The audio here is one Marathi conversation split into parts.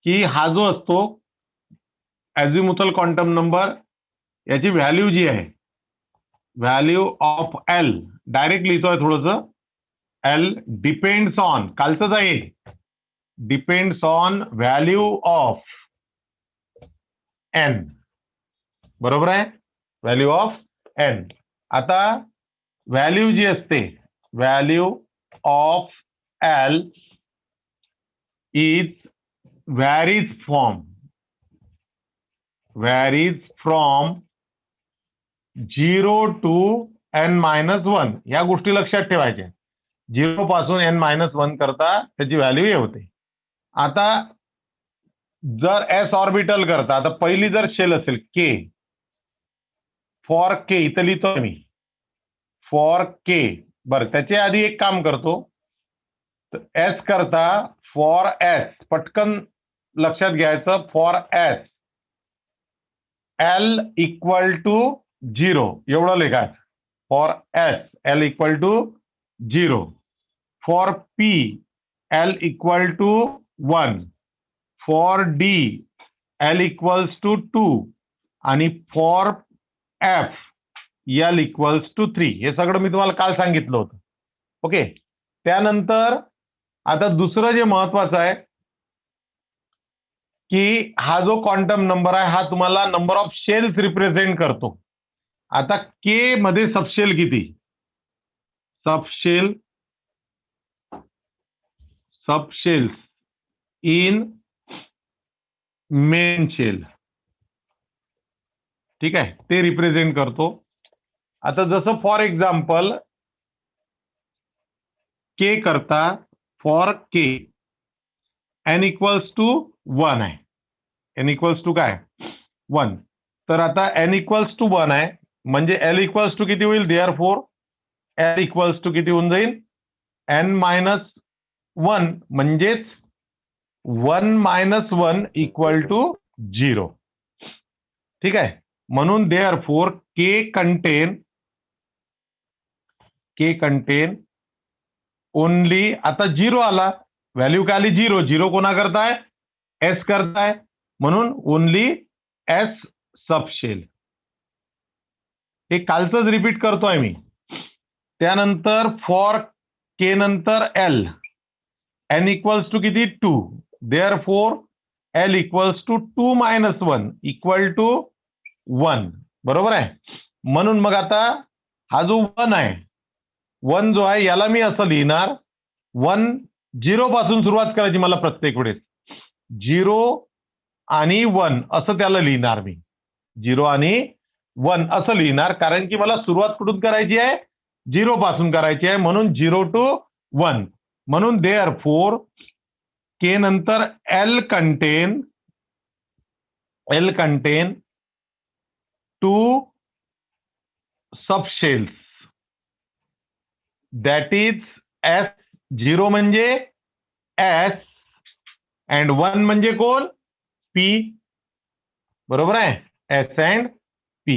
की हा जो असतो ॲझिमुथल क्वांटम नंबर, याची व्हॅल्यू जी आहे, व्हॅल्यू ऑफ एल, डायरेक्ट लिहितोय थोडंसं. एल डिपेंड्स ऑन, कालचंच आहे, depends on value of n. बरोबर आहे, व्हॅल्यू ऑफ एन. आता व्हॅल्यू जी असते, value of l is varies from 0 to n-1. या गोष्टी लक्षात ठेवायच्या. 0 पासून n-1 करता त्याची व्हॅल्यू हे होते. आता जर एस ऑर्बिटल करता, आता पहिली जर शेल असेल के, फॉर के इथं लिहितो मी, फॉर के. बरं, त्याच्या आधी एक काम करतो, एस करता फॉर एस, पटकन लक्षात घ्यायचं, for s l equal to 0 एवढं लिहायचं. For s l equal to 0, for p l equal to 1, for d l equals to 2 आणि for f l equals to 3. हे सगळं मी तुम्हाला काल सांगितलं होतं. ओके. त्यानंतर आता दुसरं जे महत्वाचं आहे की हा जो क्वांटम नंबर आहे हा तुम्हाला नंबर ऑफ शेल्स रिप्रेझेंट करतो. आता के मध्ये सबशेल किती? सबशेल्स इन मेन शेल, ठीक आहे, ते रिप्रेझेंट करतो. आता जसं फॉर एक्झाम्पल के करता, for K n equals to 1 आहे, एन इक्वल्स टू काय 1. तर आता एन इक्वल्स टू 1 आहे म्हणजे एल इक्वल्स टू किती होईल? देअरफॉर एल इक्वल्स टू किती होऊन जाईल? n-1 म्हणजेच 1 - 1 इक्वल टू 0. ठीक आहे. म्हणून देअरफॉर के कंटेन ओनली, आता 0 आला, व्हॅल्यू काय आली? 0. 0 कोणा करताय? एस करताय, म्हणून ओनली एस सबशेल. हे कालचंच रिपीट करतोय मी. त्यानंतर फॉर के नंतर एल, एन इक्वल्स टू किती? 2. Therefore l equals to 2 - 1 equal to 1. बरोबर आहे. म्हणून मग आता हा जो 1 आहे, 1 जो आहे याला मी असं लिहिणार, 0 पासून सुरुवात करायची मला प्रत्येक वेळेस, 0 आणि 1 असं त्याला लिहिणार मी, 0 आणि 1 असं लिहिणार, कारण की मला सुरुवात कुठून करायची आहे? 0 पासून करायची आहे, म्हणून 0 to 1. म्हणून देअरफॉर के नंतर L content 2 subshells, that is S. 0 म्हणजे एस अँड 1 म्हणजे कोण? पी. बरोबर आहे, S and P.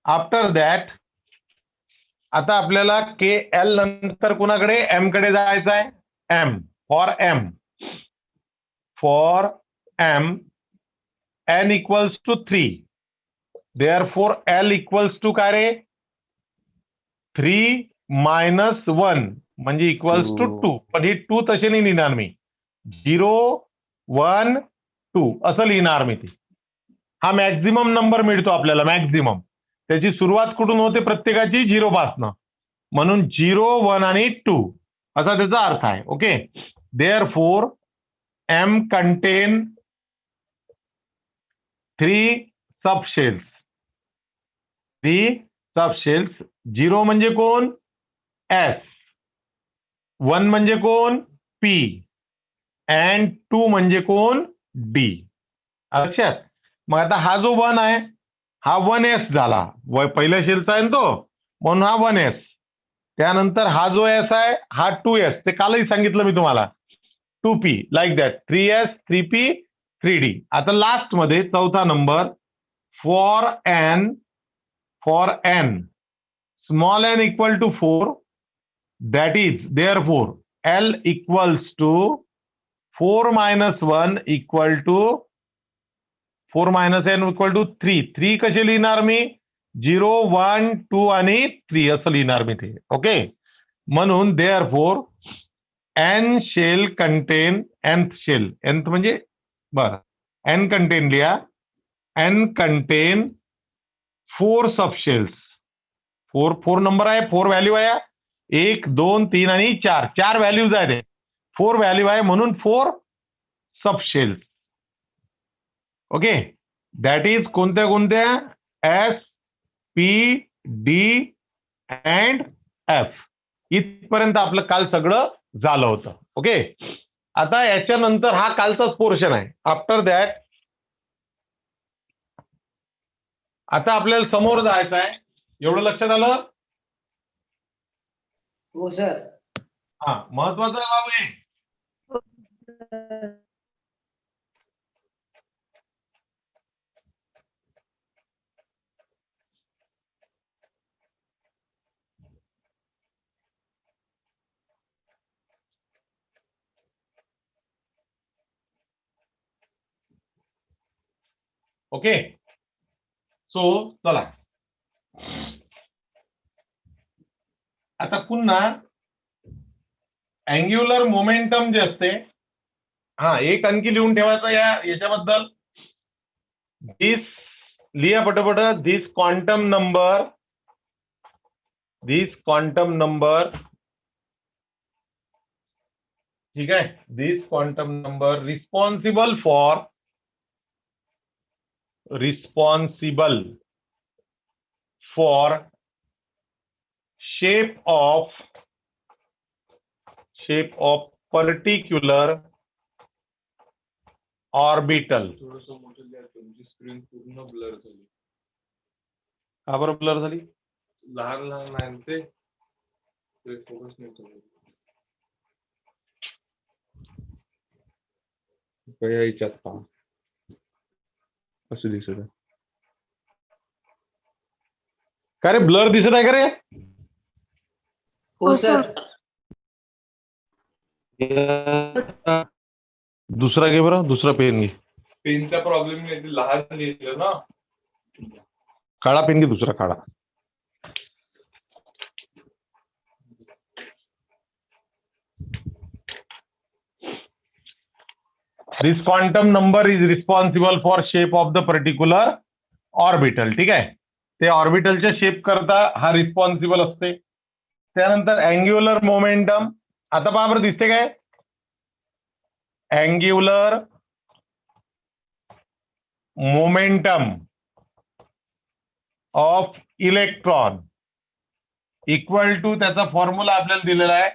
After that आता आपल्याला के एल नंतर कुणाकडे? एम कडे जायचं आहे. M, for M n equals to 3. Therefore l equals to काय रे? 3 - 1 म्हणजे इक्वल्स टू 2. पण ही 2 तसे नाही लिहिणार मी, 0 1 2 असं लिहिणार मी ती. हा मॅक्झिमम नंबर मिळतो आपल्याला, मॅक्झिमम. त्याची सुरुवात कुठून होते? प्रत्येकाची 0 पासनं, म्हणून 0 1 आणि 2 असा त्याचा अर्थ आहे. Okay. Therefore M contain 3 subshells. 0 म्हणजे कोण? एस. 1 म्हणजे कोण? पी. अँड 2 म्हणजे कोण? डी. लक्षात. मग आता हा जो 1 आहे हा 1s झाला, पहिल्या शेलचा आहे तो, म्हणून हा 1s. त्यानंतर हा जो एस आहे हा 2s, ते कालही सांगितलं मी तुम्हाला, 2p, like that, 3s 3p 3d. आता लास्ट मध्ये चौथा number, for N small n equal to 4, that is therefore l equals to 4 minus 1 equal to 4 minus n equal to 3. 3 कसे लिहिणार मी? 0, 1, 2 आणि 3 असं लिहिणार मी ते. ओके, म्हणून therefore N shell contain nth shell, nth म्हणजे बरं, एन कंटेन लिहा. N contain 4 subshells. 4 नंबर आहे, 4 व्हॅल्यू आहे. 1, 2, 3 आणि 4 व्हॅल्यूज आहेत. 4 व्हॅल्यू आहे म्हणून 4 सबशेल्स. ओके, दॅट इज कोणत्या कोणत्या? S, P, D and F. इथपर्यंत आपलं काल सगळं झालं होतं. ओके, आता याच्यानंतर हा कालचाच पोर्शन आहे. आफ्टर दॅट आता आपल्याला समोर जायचं आहे. एवढं लक्षात आलं? हो सर. हा, महत्वाचं बाबू आहे. ओके, सो चला आता पुन्हा अँग्युलर मोमेंटम जे असते, हा एक आणखी लिहून ठेवायचा याच्याबद्दल. दिस लिहा पटपट. दिस क्वांटम नंबर, ठीक आहे. This quantum number responsible for shape of particular orbital. थोडंसं मोठं द्या, तुमची स्क्रीन पूर्ण ब्लर झाली. का बरं ब्लर झाली? लहान आहे ना ते फोकस नाही करत. याच्यात पहा कसं दिसत आहे. का रे ब्लर दिसत आहे का रे? हो सर. दुसरा घे बरं, दुसरा पेन घे. पेनचा प्रॉब्लेम नाही, ते लहान लिहिलं ना. काळा पेन घे, दुसरा काळा. This quantum number is responsible for shape of the particular orbital. ठीक आहे, ते ऑर्बिटलच्या शेप करता हा रिस्पॉन्सिबल असते. त्यानंतर अँग्युलर मोमेंटम. आता पहा बरं, दिसते काय? Angular momentum of electron equal to, त्याचा फॉर्म्युला आपल्याला दिलेला आहे,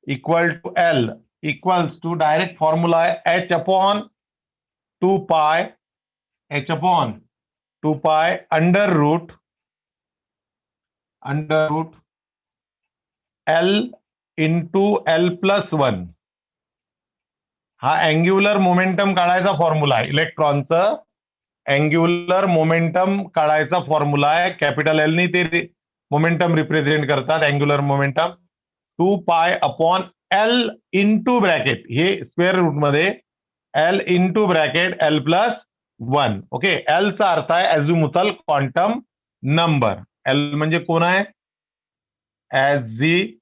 equal to l equals to, direct formula आहे h upon 2 pi under route L into L+1. हा अँग्युलर मोमेंटम काढायचा फॉर्म्युला आहे. इलेक्ट्रॉनचं अँग्युलर मोमेंटम काढायचा फॉर्म्युला आहे. कॅपिटल एल नी ते मोमेंटम रिप्रेझेंट करतात, angular momentum. 2 pi upon L into bracket, हे स्क्वेअर रूट मध्ये L into bracket L+1. Okay, L चा अर्थ आहे ॲझिमुथल क्वांटम नंबर. L म्हणजे कोण आहे? ॲझिमुथल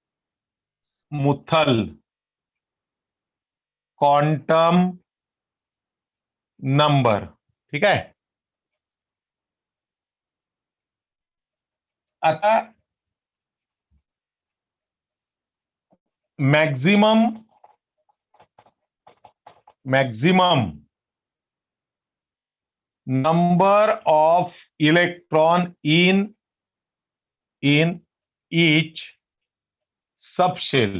क्वांटम नंबर. ठीक आहे. आता maximum number of electron in each subshell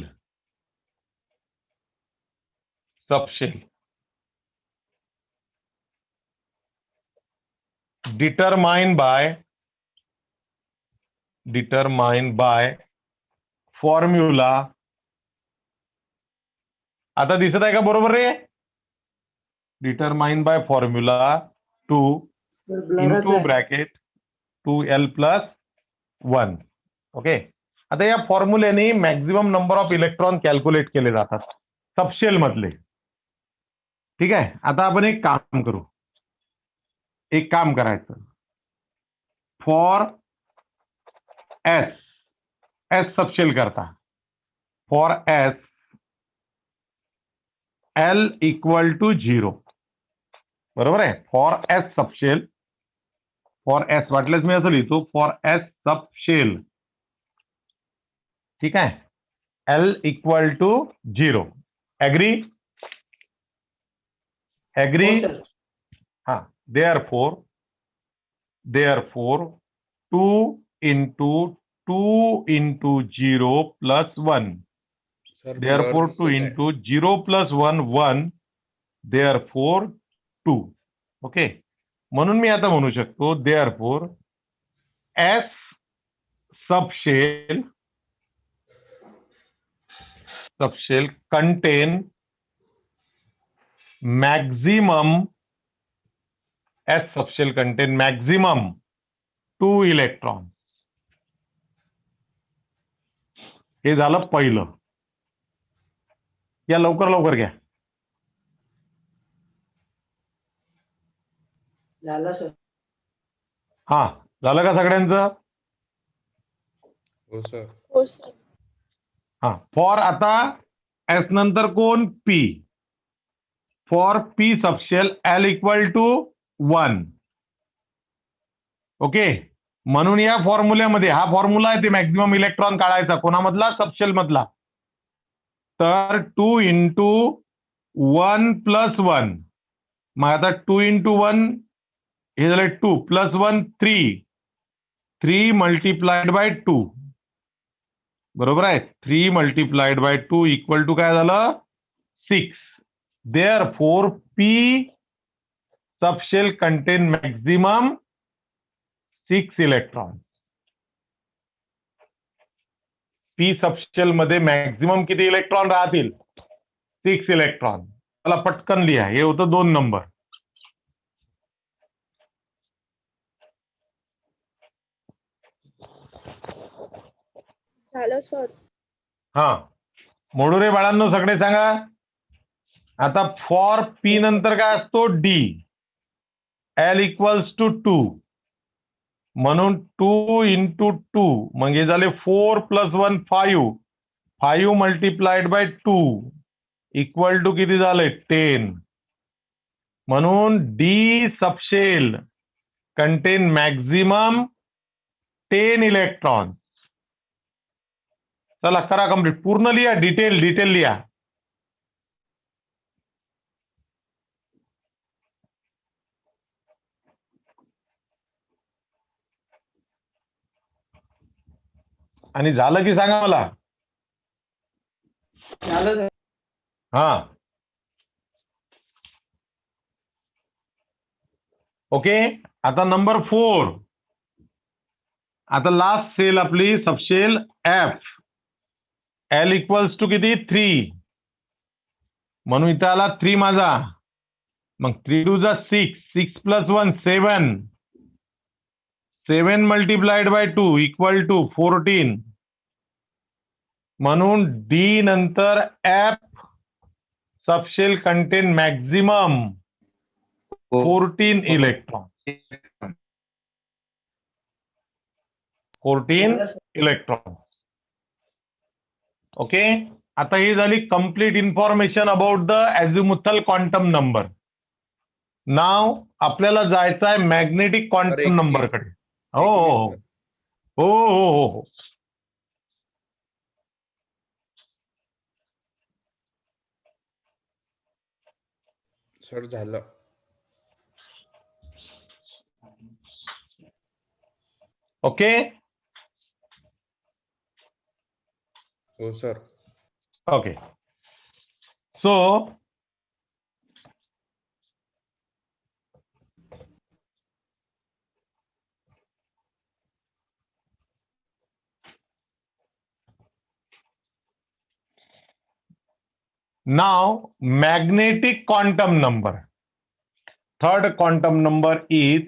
determined by formula. आता दिसत आहे का बरोबर रे? Determine by formula 2 into bracket 2L+1. Okay, आता या फॉर्म्युलेने maximum number of electron calculate केले जातात सबशेल मधले. ठीक आहे. आता आपण एक काम करू, एक काम करायचं. फॉर एस, एस सबशेल करता, for s l equal to 0, बरोबर आहे. For s subshell, for s वाटल्यास मी असं लिहितो, फॉर एस सबशेल, ठीक आहे. L equal to 0. Agree? Agree? हो सर. हा. Therefore 2 into 2 into 0 plus 1. Sir Therefore, blur 2 दिसत आहे. into 0 plus 1, 1. Therefore, 2. ओके. म्हणून मी आता म्हणू शकतो, therefore, S subshell contain maximum, S subshell contain maximum 2 electrons. हे झालं पहिलं. या लवकर लवकर घ्या. झालं सर. हा, झालं का सगळ्यांचं? हो सर. हो सर. हा. फॉर आता एस नंतर कोण? P. For p subshell l equal to 1. Okay. म्हणून या फॉर्म्युल्यामध्ये, हा फॉर्म्युला आहे ते मॅक्झिमम इलेक्ट्रॉन काढायचा, कोणामधला? सबशेल मधला. तर 2 into 1 plus 1. मग आता 2 into 1 हे झालं 2 plus 1 3. 3 multiplied by 2. बरोबर आहे. 3 multiplied by 2 इक्वल टू काय झालं? 6. Therefore, P subshell contain maximum 6 electrons. P subshell मध्ये मॅक्झिमम किती इलेक्ट्रॉन राहतील? 6 इलेक्ट्रॉन. मला पटकन लिहा, हे होतं 2 नंबर. झालं सर. हा. मोडूरे बाळांनो सगळे सांगा. आता फॉर पी नंतर काय असतो? डी. L equals to 2. म्हणून 2 into 2 मग हे झाले 4 plus 1 5. 5 multiplied by 2 equal to किती झाले? 10. म्हणून D subshell contain maximum 10 electron. चला करा कंप्लीट. पूर्ण लिहा, डिटेल लिहा. आणि झालं की सांगा मला. झालं सर. हा. ओके. आता नंबर 4. आता लास्ट सेल आपली subshell f. L equals to किती? 3. म्हणून इथं आला 3 माझा. मग 3 2 जा 6. 6 plus 1 7. 7 multiplied by 2 equal to 14. म्हणून डी नंतर F subshell contain maximum 14 electron. 14 झालं सर. इलेक्ट्रॉन. ओके. आता ही झाली complete information about the azimuthal quantum number. नाव आपल्याला जायचं आहे मॅग्नेटिक एक क्वांटम मिनिट. नंबरकडे. हो एक हो मिनिट. हो हो हो हो. सर झालं. ओके. हो sir. Okay. So, now magnetic quantum number. Third quantum number is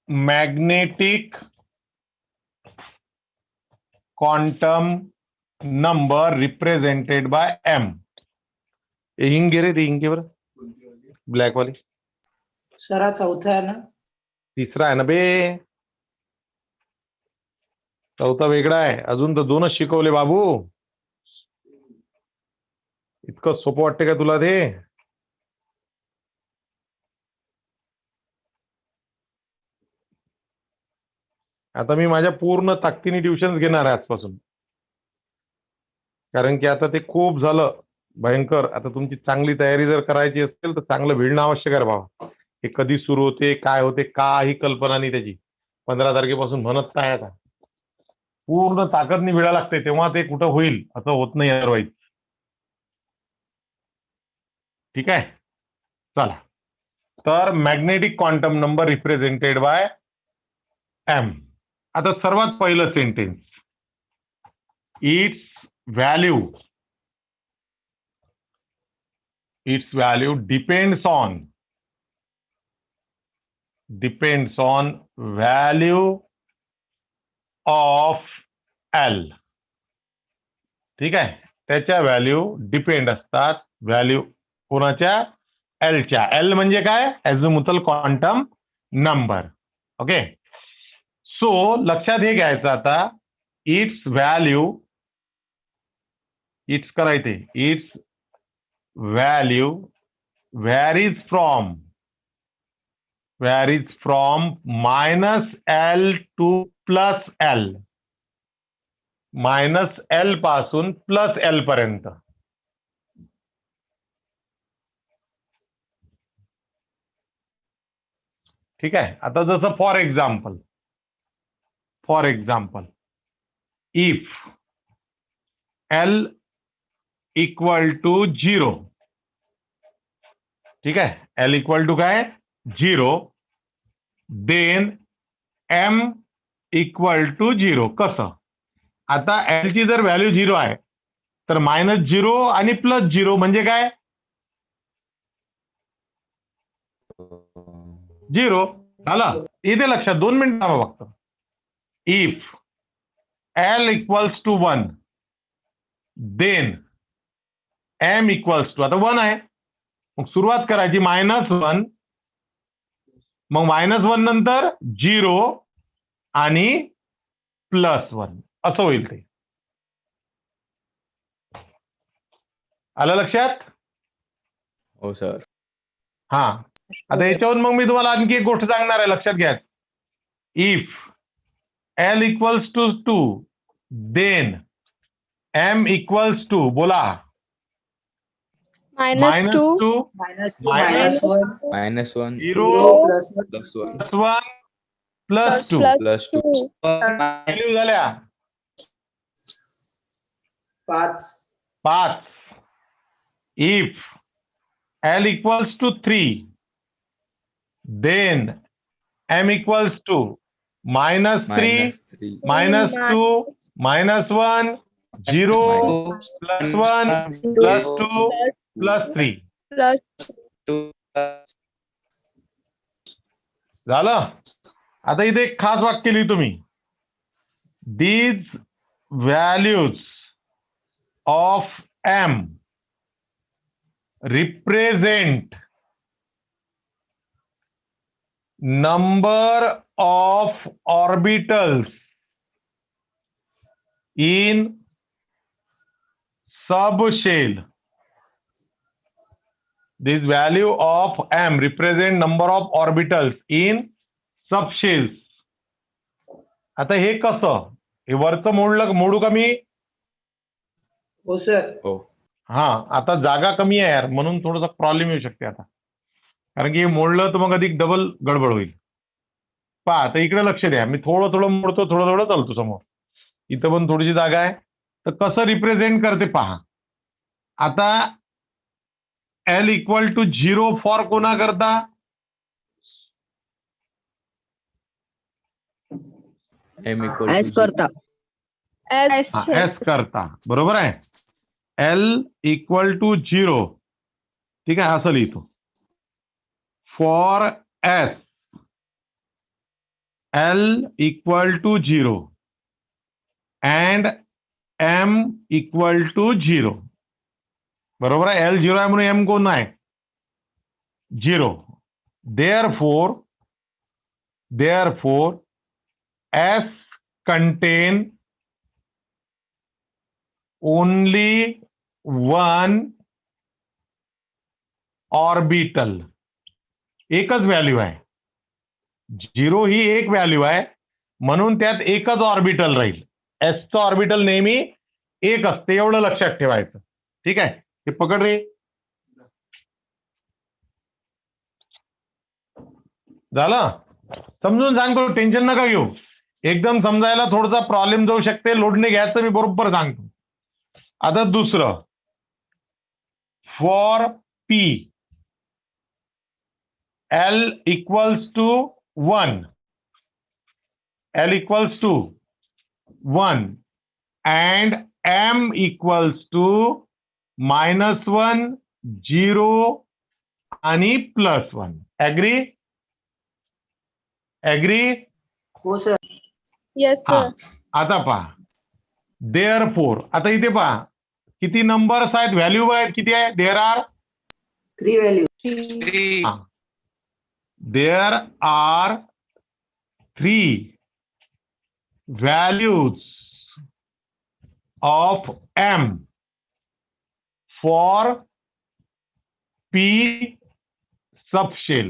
magnetic quantum number represented by M. हिंग घे रे, ती हिंग घे बरं, कोणती वाली? ब्लॅक वाली. सर हा चौथा आहे ना? तिसरा आहे ना बे, चौथा वेगळा आहे. अजून तर 2च शिकवले बाबू. इतकं सोपं वाटते का तुला ते? आता मी माझ्या पूर्ण ताकदीने ट्युशन घेणार आहे आजपासून, कारण की आता ते खूप झालं भयंकर. आता तुमची चांगली तयारी जर करायची असेल तर चांगलं भिडणं आवश्यक आहे रे बाबा. हे कधी सुरू होते, काय होते, काही कल्पना नाही त्याची. 15 तारखेपासून म्हणत काय आता, पूर्ण ताकदने भिडा लागते तेव्हा ते कुठं होईल, असं होत नाही अदरवाईज. ठीक आहे, चला. तर magnetic quantum number represented by m. आता सर्वात पहिलं sentence, it's value depends on value of L. ठीक आहे, त्याच्या व्हॅल्यू डिपेंड असतात, व्हॅल्यू कोणाच्या? एलच्या. एल म्हणजे काय? एझिमुथल क्वांटम नंबर. ओके, सो लक्षात हे घ्यायचं आता, इट्स व्हॅल्यू, इट्स करायचे, it's value varies from -L to +L, -L पासून +L पर्यंत. ठीक आहे, आता जसं for example if L equal to 0, ठीक आहे, L इक्वल टू काय? 0, देन M इक्वल टू 0. कसं? आता L ची जर व्हॅल्यू 0 आहे तर -0 आणि +0 म्हणजे काय? 0 झालं. इथे लक्षात, 2 मिनिट थांबा फक्त. इफ L इक्वल्स टू 1, देन M इक्वल्स टू, आता 1 आहे, मग सुरुवात करायची -1, मग -1 नंतर 0 आणि +1 असं होईल ते. आलं लक्षात? हो सर. हा, आता याच्यावरून मग मी तुम्हाला आणखी एक गोष्ट सांगणार आहे, लक्षात घ्या. इफ L इक्वल्स टू 2, देन M इक्वल्स टू, बोला. -2 -2 -2 -1 -1 0 +1 +1 +1 +2 +2 व्हॅल्यू झाल्या 5. इफ L इक्वल्स टू 3, देन M इक्वल्स टू -3 -3 -2 -1 0 +1 +2 +3 झालं. आता इथे एक खास वाक्य लिहितो मी, these values of M represent number of orbitals in subshell. This value of M represent number of orbitals in subshells. आता हे कसं? हे वरचं मोडू का मी? हो सर. हो. हा, आता जागा कमी आहे यार, म्हणून थोडासा प्रॉब्लेम येऊ शकते आता, कारण की हे मोडलं तर मग अधिक डबल गडबड होईल. पहा, आता इकडे लक्ष द्या, मी थोडं मोडतो, थोडं चालतो समोर. इथं पण थोडीशी जागा आहे, तर कसं रिप्रेझेंट करते पहा. आता L इक्वल टू 0 फॉर कोणा करता? M इक्वल एस टू करता. एस S करता, बरोबर आहे. L इक्वल टू 0, ठीक आहे, असं लिहितो. For S L equal to 0 and M equal to 0. बरोबर आहे. एल 0 आहे म्हणून एम कोण आहे 0. therefore S contain only one orbital. एकच व्हॅल्यू आहे. 0 ही एक व्हॅल्यू आहे म्हणून त्यात एकच ऑर्बिटल राहील. एसचं ऑर्बिटल नेहमी एक असते, एवढं लक्षात ठेवायचं. ठीक आहे, हे पकड रे. झालं, समजून सांगतो, टेन्शन नका घेऊ. एकदम समजायला थोडासा प्रॉब्लेम जाऊ शकते, लोडने घ्यायचं, मी बरोबर सांगतो. आता दुसरं, for P L equals to 1 and M equals to -1, 0 आणि +1. Agree? हो सर. Yes, हा, sir. आता पहा, therefore, आता इथे पहा किती नंबर्स आहेत, व्हॅल्यू आहेत किती आहे. There are 3 value. 3. there are 3 values of M for P subshell.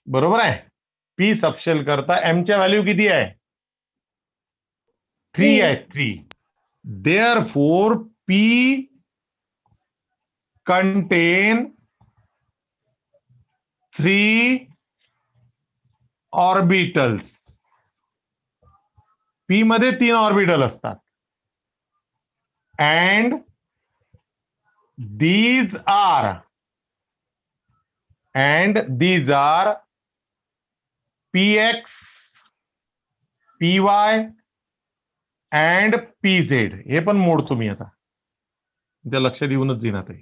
बरोबर आहे. P सबशेल करता M च्या व्हॅल्यू किती आहे 3 आहे. 3. therefore P contain 3 orbitals. P मध्ये 3 ऑर्बिटल असतात. And these are px, py and pz. हे पण मोडतो मी आता, त्या लक्षात येऊनच देणार आहे.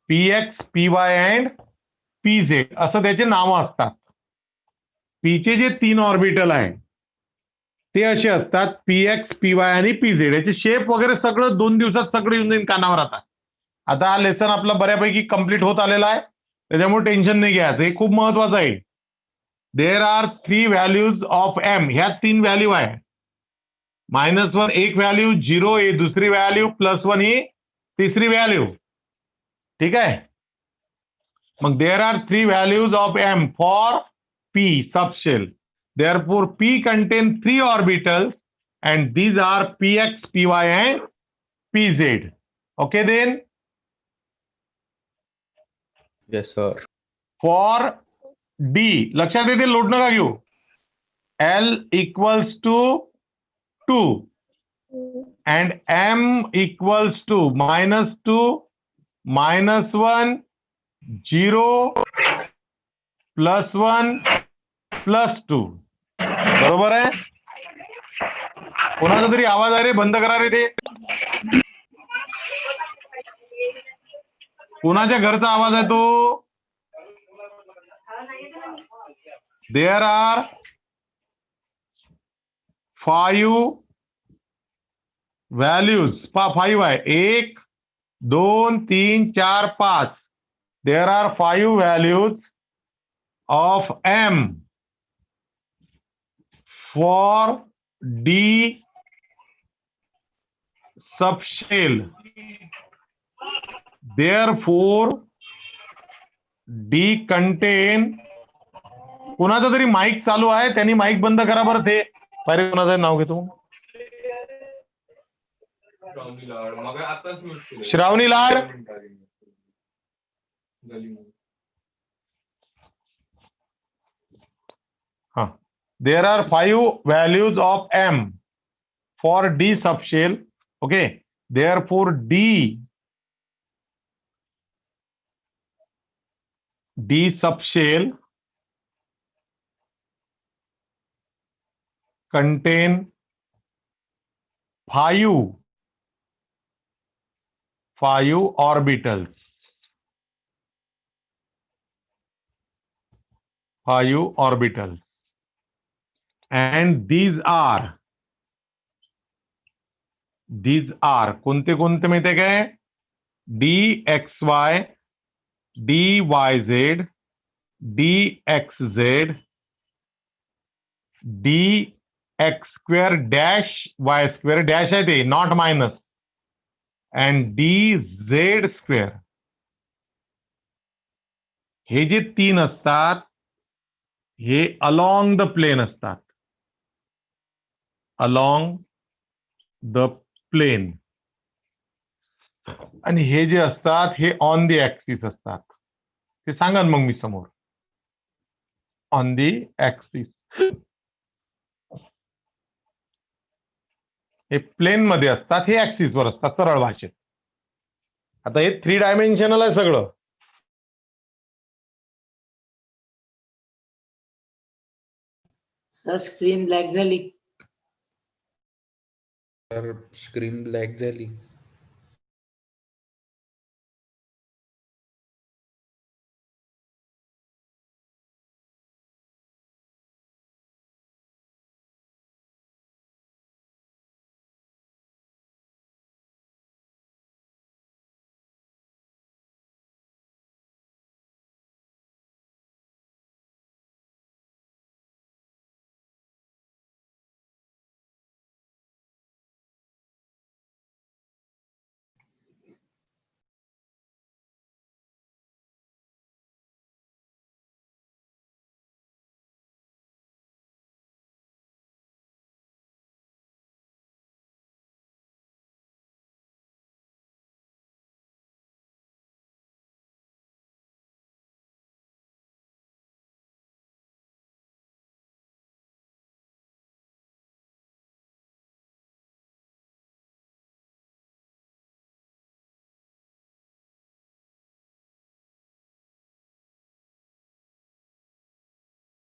px, py and pz असं त्याचे नाव असतात. पीचे जे 3 ऑर्बिटल आहे ते असे असतात, px, py आणि pz. याचे शेप वगैरे सगळं 2 दिवसात सगळं येऊन जाईल कानावर. आता हा लेसन आपला बऱ्यापैकी कंप्लीट होत आलेला आहे, त्याच्यामुळे टेन्शन नाही घ्यायचं. हे खूप महत्वाचं आहे. There are 3 values of m. ह्या 3 व्हॅल्यू आहे. -1 एक व्हॅल्यू, 0 ही दुसरी व्हॅल्यू, +1 ही तिसरी व्हॅल्यू. ठीक आहे. मग there are 3 values of m for P subshell. Therefore P contain 3 orbitals and these are px, py and pz. Okay then? Yes, sir. For D, लक्षात येते, लोड नका घेऊ. L equals to 2 and M equals to -2, -1, 0, +1, +2. बरोबर आहे. कोणाचा तरी आवाज आहे रे, बंद करा रे. ते कोणाच्या घरचा आवाज आहे तो. There are 5 values. 5 आहे. 1, 2, 3, 4, 5. There are 5 values of M for D subshell. Therefore D contain. कोणाचा तरी माईक चालू आहे, त्यांनी माईक बंद करा बरं. ते पाहिजे कोणाचं नाव घेतो. श्रावणी लाड. मग आताच म्यूट केलं. श्रावणी लाड. There are 5 values of M for D subshell. Okay. Therefore D subshell contain 5 orbitals. 5 orbitals. And these are कोणते कोणते माहिती आहे काय. dxy, dyz, dxz, dx square dash y square dash आहे ते not minus and dz square. हे जे तीन असतात हे अलॉंग द प्लेन असतात. Along the plane. आणि हे जे असतात हे ऑन दी ऍक्सिस असतात. ते सांगा ना मग मी समोर. On the axis. हे प्लेन मध्ये असतात, हे ऍक्सिस वर असतात सरळ भाषेत. आता हे 3 डायमेन्शनल आहे सगळं. सर स्क्रीन ब्लॅक झाली. तर स्क्रीन ब्लॅक झाली.